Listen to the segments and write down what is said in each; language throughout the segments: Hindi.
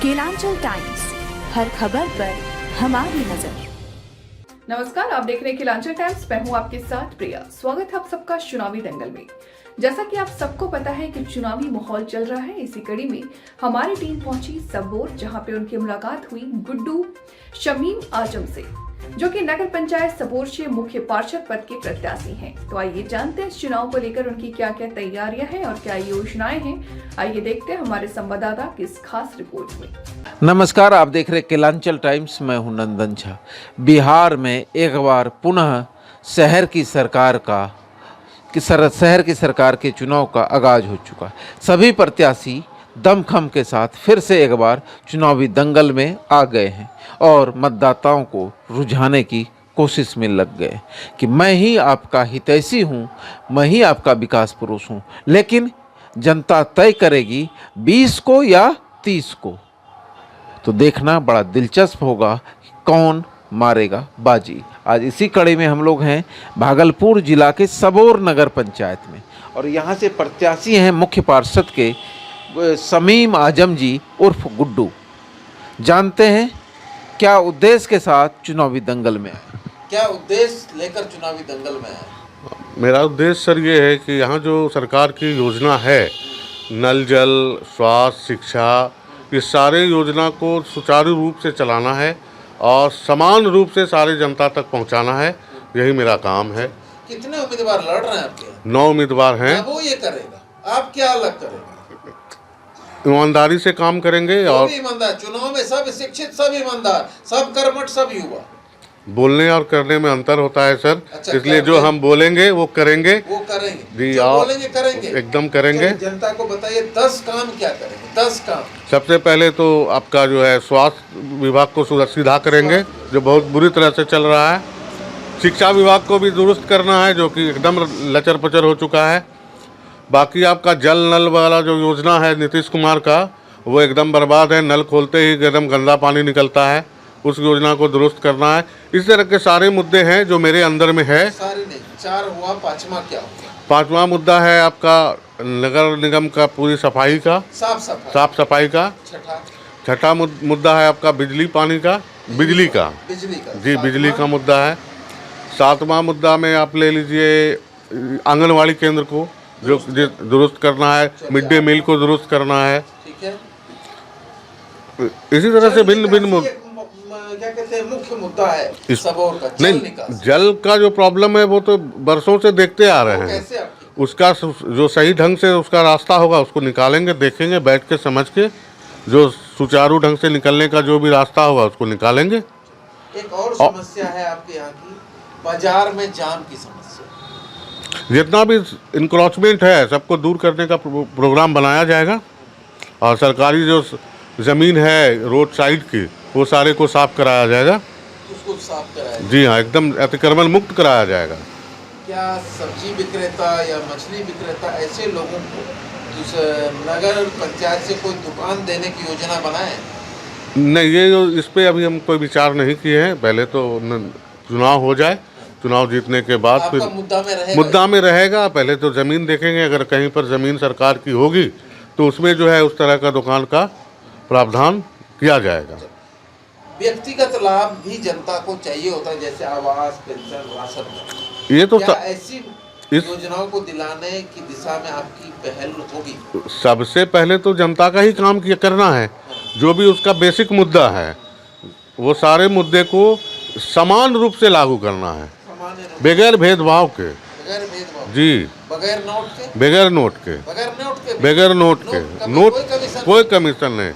केलांचल टाइम्स, हर खबर पर हमारी नजर। नमस्कार, आप देख रहे हैं केलांचल टाइम्स। मैं हूं आपके साथ प्रिया। स्वागत है आप सबका चुनावी दंगल में। जैसा कि आप सबको पता है कि चुनावी माहौल चल रहा है, इसी कड़ी में हमारी टीम पहुंची सबोर, जहां पे उनकी मुलाकात हुई गुड्डू शमीम आजम से, जो कि नगर पंचायत सबोर से मुख्य पार्षद पद के प्रत्याशी हैं। तो आइए जानते हैं इस चुनाव को लेकर उनकी क्या क्या तैयारियां हैं और क्या योजनाएं हैं। आइए देखते हैं हमारे संवाददाता की इस खास रिपोर्ट में। नमस्कार, आप देख रहे केलांचल टाइम्स। मैं हूं नंदन झा। बिहार में एक बार पुनः शहर की सरकार के चुनाव का आगाज हो चुका है। सभी प्रत्याशी दमखम के साथ फिर से एक बार चुनावी दंगल में आ गए हैं और मतदाताओं को रुझाने की कोशिश में लग गए कि मैं ही आपका हितैषी हूँ, मैं ही आपका विकास पुरुष हूँ। लेकिन जनता तय करेगी 20 को या 30 को। तो देखना बड़ा दिलचस्प होगा कि कौन मारेगा बाजी। आज इसी कड़ी में हम लोग हैं भागलपुर जिला के सबोर नगर पंचायत में, और यहाँ से प्रत्याशी हैं मुख्य पार्षद के शमीम आजम जी उर्फ गुड्डू। जानते हैं क्या उद्देश्य के साथ चुनावी दंगल में आए, क्या उद्देश्य लेकर चुनावी दंगल में आए। मेरा उद्देश्य सर ये है कि यहाँ जो सरकार की योजना है, नल जल, स्वास्थ्य, शिक्षा, इस सारे योजना को सुचारू रूप से चलाना है और समान रूप से सारे जनता तक पहुँचाना है। यही मेरा काम है। कितने उम्मीदवार लड़ रहे हैं आपके? 9 उम्मीदवार हैं। वो ये करेगा, आप क्या अलग करेंगे? ईमानदारी से काम करेंगे और ईमानदार। चुनाव में सब शिक्षित, सब ईमानदार, सब कर्मठ, सब युवा। बोलने और करने में अंतर होता है सर। अच्छा, इसलिए जो हम बोलेंगे वो करेंगे जी, जो बोलेंगे करेंगे, एकदम करेंगे। जनता को बताइए 10 काम क्या करेंगे? 10 काम। सबसे पहले तो आपका जो है स्वास्थ्य विभाग को सीधा करेंगे, जो बहुत बुरी तरह से चल रहा है। शिक्षा विभाग को भी दुरुस्त करना है, जो कि एकदम लचर पचर हो चुका है। बाकी आपका जल नल वाला जो योजना है नीतीश कुमार का, वो एकदम बर्बाद है। नल खोलते ही एकदम गंदा पानी निकलता है। उस योजना को दुरुस्त करना है। इस तरह के सारे मुद्दे हैं जो मेरे अंदर में है। सारे नहीं, 4 हुआ, 5वां क्या होगा? 5वां मुद्दा है आपका नगर निगम का पूरी सफाई का, साफ सफाई का। छठा मुद्दा है आपका बिजली पानी का, बिजली का जी, बिजली का मुद्दा है। 7वां मुद्दा में आप ले लीजिए आंगनवाड़ी केंद्र को जो दुरुस्त करना है। मिड डे मील को दुरुस्त करना है। इसी तरह से भिन्न भिन्न क्या कहते हैं मुख्य मुद्दा है सबोर का नहीं, जल का जो प्रॉब्लम है वो तो बरसों से देखते आ रहे हैं। उसका जो सही ढंग से उसका रास्ता होगा उसको निकालेंगे, देखेंगे बैठ के समझ के। जो सुचारू ढंग से निकलने का जो भी रास्ता होगा उसको निकालेंगे। एक और समस्या है आपके यहाँ की, बाजार में जाम की समस्या। जितना भी इंक्रोचमेंट है सबको दूर करने का प्रोग्राम बनाया जाएगा और सरकारी जो ज़मीन है रोड साइड की वो सारे को साफ कराया जाएगा। उसको साफ कराया जी हाँ, एकदम अतिक्रमण मुक्त कराया जाएगा। क्या सब्जी विक्रेता या मछली विक्रेता ऐसे लोगों को नगर पंचायत से कोई दुकान देने की योजना बनाए? नहीं, ये इस पे अभी हम कोई विचार नहीं किए हैं। पहले तो चुनाव हो जाए, चुनाव जीतने के बाद फिर मुद्दा में रहेगा। पहले तो ज़मीन देखेंगे, अगर कहीं पर ज़मीन सरकार की होगी तो उसमें जो है उस तरह का दुकान का प्रावधान किया जाएगा। व्यक्तिगत लाभ भी जनता को चाहिए होता है, जैसे आवास, पेंशन, राशन। ये तो ऐसी योजनाओं को दिलाने की दिशा में आपकी पहल होगी? सबसे पहले तो जनता का ही काम करना है। जो भी उसका बेसिक मुद्दा है वो सारे मुद्दे को समान रूप से लागू करना है, बगैर भेदभाव के जी, बगैर नोट के कोई कमीशन नहीं।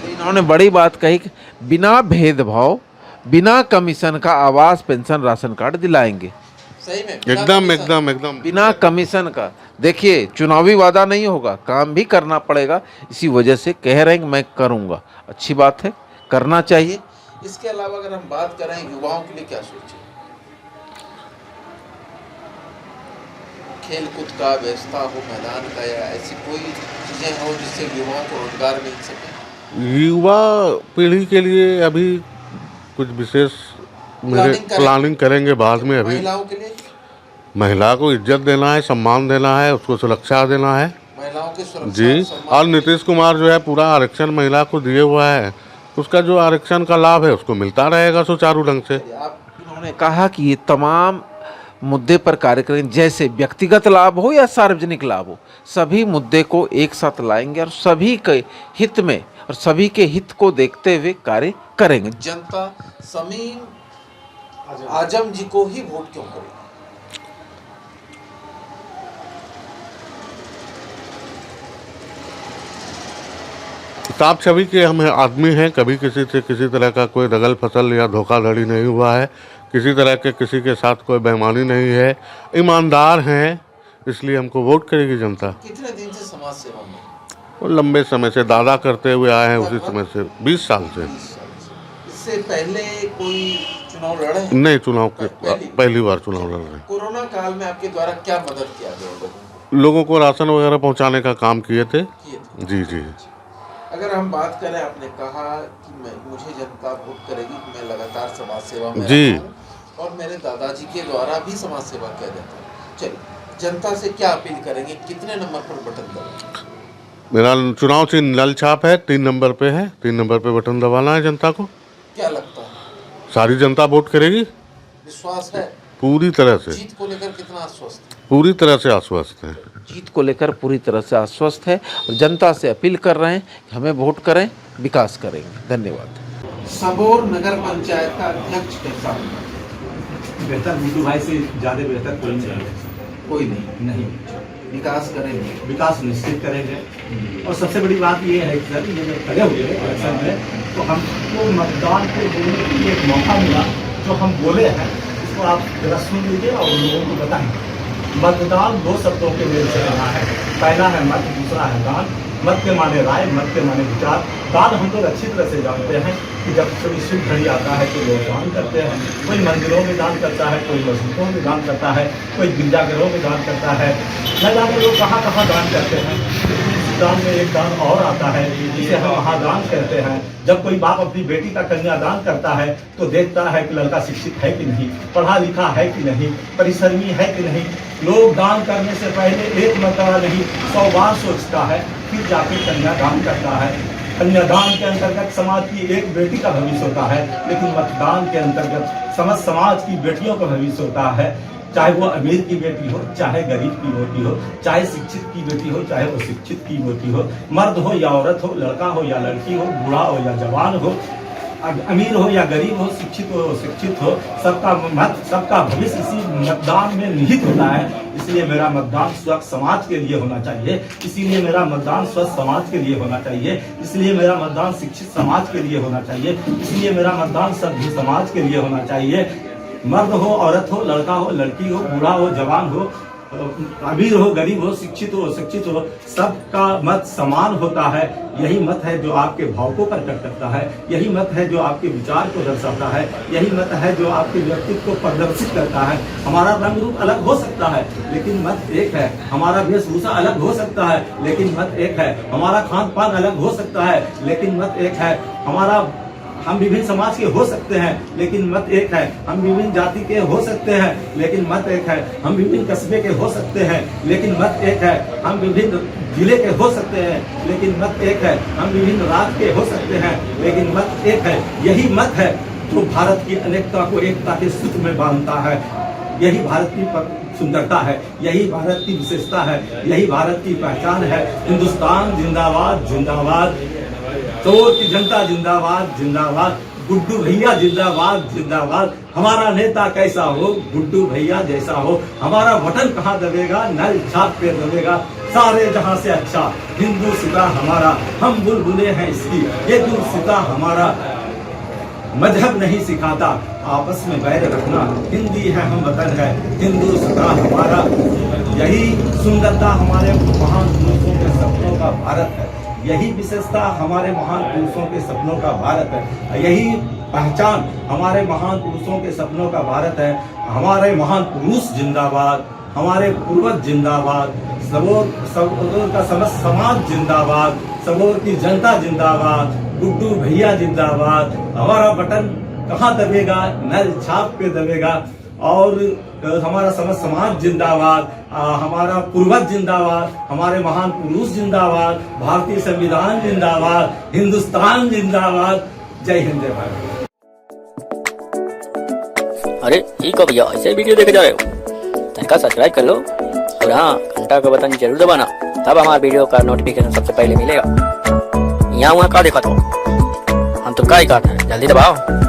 इन्होंने बड़ी बात कही कि बिना भेदभाव, बिना कमीशन का आवास, पेंशन, राशन कार्ड दिलाएंगे। सही में एकदम बिना कमीशन का। देखिए, चुनावी वादा नहीं होगा, काम भी करना पड़ेगा। इसी वजह से कह रहे हैं कि मैं करूंगा। अच्छी बात है, करना चाहिए। इसके अलावा अगर हम बात करें युवाओं के लिए क्या सोचें? खेल कूद का व्यवस्था हो मैदान का, या ऐसी कोई चीजें हो जिससे युवाओं को रोजगार मिल सके? युवा पीढ़ी के लिए अभी कुछ विशेष प्लानिंग करेंगे बाद में। अभी महिलाओं के लिए, महिला को इज्जत देना है, सम्मान देना है, उसको सुरक्षा देना है। महिलाओं आपके सुरक्षा जी। सम्मान और नीतीश कुमार जो है पूरा आरक्षण महिला को दिए हुआ है, उसका जो आरक्षण का लाभ है उसको मिलता रहेगा सुचारू ढंग से। आप उन्होंने कहा कि ये तमाम मुद्दे पर कार्य करेंगे, जैसे व्यक्तिगत लाभ हो या सार्वजनिक लाभ हो, सभी मुद्दे को एक साथ लाएंगे और सभी के हित में और सभी के हित को देखते हुए कार्य करेंगे। जनता शमीम आजम जी को ही वोट क्यों करेगी? साफ छवि के हम आदमी हैं, कभी किसी से किसी तरह का कोई दगल फसल या धोखाधड़ी नहीं हुआ है, किसी तरह के किसी के साथ कोई बेईमानी नहीं है, ईमानदार हैं, इसलिए हमको वोट करेगी जनता। कितने दिन से समाज सेवा में? वो लंबे समय से दादा करते हुए आए हैं, उसी समय से 20 साल से। इससे पहले कोई चुनाव लड़े हैं? नहीं, चुनाव के पहली बार चुनाव लड़ रहे हैं। कोरोना काल में आपके द्वारा क्या मदद किया गया? लोगों को राशन वगैरह पहुंचाने का काम किए थे। जी जी। अगर हम बात करें, आपने कहा कि मुझे जनता वोट करेगी, मैं लगातार समाज सेवा में जी रहा हूं और मेरे दादाजी के द्वारा भी समाज सेवा किया जाता है। चलिए, जनता से क्या अपील करेंगे, कितने नंबर पर बटन दबाएंगे? मेरा चुनाव चिन्ह नल छाप है, 3 नंबर पे है, 3 नंबर पे बटन दबाना है जनता को। क्या लगता है, सारी जनता वोट करेगी? विश्वास है? पूरी तरह से। जीत को लेकर कितना आश्वस्त है? पूरी तरह से आश्वस्त है। जीत को लेकर पूरी तरह से आश्वस्त है और जनता से अपील कर रहे हैं कि हमें वोट करें, विकास करेंगे। धन्यवाद। सबौर नगर पंचायत का अध्यक्ष कैसा होगा? बेहतर गुड्डू भाई से ज़्यादा बेहतर कोई नहीं। कोई नहीं। विकास करेंगे? विकास निश्चित करेंगे। और सबसे बड़ी बात ये है कि सर, ये जब खड़े हुए इलेक्शन में तो हमको मतदान को बोलने के लिए एक मौका मिला। जो हम बोले हैं इसको आप जरा सुन लीजिए और लोगों को बताएंगे। मतदान 2 शब्दों के मेल से बना है। पहला है मत, दूसरा है दान। मत के माने राय, मत के माने विचार। दान हम लोग अच्छी तरह से जानते हैं कि जब कोई शुभ घड़ी आता है तो लोग दान करते हैं। कोई मंदिरों में दान करता है, कोई मस्जिदों में दान करता है, कोई गिरजाघरों में दान करता है। न जाने लोग कहाँ कहाँ दान करते हैं। इस दान में एक दान और आता है जिसे हम महादान कहते हैं। जब कोई बाप अपनी बेटी का कन्यादान करता है तो देखता है कि लड़का शिक्षित है कि नहीं, पढ़ा लिखा है कि नहीं, परिश्रमी है कि नहीं। लोग दान करने से पहले एक मरतबा नहीं 100 बार सोचता है, फिर जाके कन्यादान करता है। कन्यादान के अंतर्गत समाज की एक बेटी का भविष्य होता है, लेकिन मतदान के अंतर्गत समस्त समाज की बेटियों का भविष्य होता है। चाहे वो अमीर की बेटी हो, चाहे गरीब की बेटी हो, चाहे शिक्षित की बेटी हो, चाहे वो शिक्षित की बेटी हो, मर्द हो या औरत हो, लड़का हो या लड़की हो, बूढ़ा हो या जवान हो, अमीर हो या गरीब हो, शिक्षित हो शिक्षित हो, सबका मत, सबका भविष्य इसी मतदान में निहित होता है। इसलिए मेरा मतदान स्वच्छ समाज के लिए होना चाहिए। इसीलिए मेरा मतदान स्वस्थ समाज के लिए होना चाहिए। इसलिए मेरा मतदान शिक्षित समाज के लिए होना चाहिए। इसलिए मेरा मतदान सभ्य समाज के लिए होना चाहिए। मर्द हो, औरत हो, लड़का हो, लड़की हो, बूढ़ा हो, जवान हो, अमीर हो, गरीब हो, शिक्षित हो, शिक्षित हो, सबका मत समान होता है। यही मत है जो आपके भाव को प्रकट करता है। यही मत है जो आपके विचार को दर्शाता है। यही मत है जो आपके व्यक्तित्व को प्रदर्शित करता है। हमारा रंग रूप अलग हो सकता है, लेकिन मत एक है। हमारा वेशभूषा अलग हो सकता है, लेकिन मत एक है। हमारा खान पान अलग हो सकता है, लेकिन मत एक है। हम विभिन्न समाज के हो सकते हैं, लेकिन मत एक है। हम विभिन्न जाति के हो सकते हैं, लेकिन मत एक है। हम विभिन्न कस्बे के हो सकते हैं, लेकिन मत एक है। हम विभिन्न जिले के हो सकते हैं, लेकिन मत एक है। हम विभिन्न राज्य के हो सकते हैं, लेकिन मत एक है। यही मत है जो भारत की अनेकता को एकता के सूत्र में बांधता है। यही भारत की सुंदरता है, यही भारत की विशेषता है, यही भारत की पहचान है। हिंदुस्तान जिंदाबाद जिंदाबाद, चोर की जनता जिंदाबाद जिंदाबाद, गुड्डू भैया जिंदाबाद जिंदाबाद। हमारा नेता कैसा हो, गुड्डू भैया जैसा हो। हमारा बटन कहाँ दबेगा, नल छाप पे दबेगा। सारे जहां से अच्छा हिंदू सिता हमारा, हम बुलबुले हैं इसकी, ये दूर सिता हमारा। मजहब नहीं सिखाता आपस में बैर रखना, हिंदी है हम वतन है, हिंदू सिता हमारा। यही सुंदरता हमारे महान पुरुषों के सपनों का भारत है। यही विशेषता हमारे महान पुरुषों के सपनों का भारत है। यही पहचान हमारे महान पुरुषों के सपनों का भारत है। हमारे महान पुरुष जिंदाबाद, हमारे पूर्वज जिंदाबाद, सबोर का समस्त समाज जिंदाबाद, सबोर की जनता जिंदाबाद, गुड्डू भैया जिंदाबाद। हमारा बटन कहाँ दबेगा, नल छाप पे दबेगा। और हमारा समाज जिंदाबाद, हमारा पूर्वज जिंदाबाद, हमारे महान पुरुष जिंदाबाद, भारतीय संविधान जिंदाबाद, हिंदुस्तान जिंदाबाद। जय हिंद जय भारत। अरे ठीक है भैया, ऐसे वीडियो देखे जा रहे हो तो सब्सक्राइब कर लो और हाँ घंटा का बटन जरूर दबाना, तब हमारे वीडियो का नोटिफिकेशन सबसे पहले मिलेगा। यहाँ वहाँ का देखा तो हम तो क्या ही करते हैं, जल्दी दबाओ।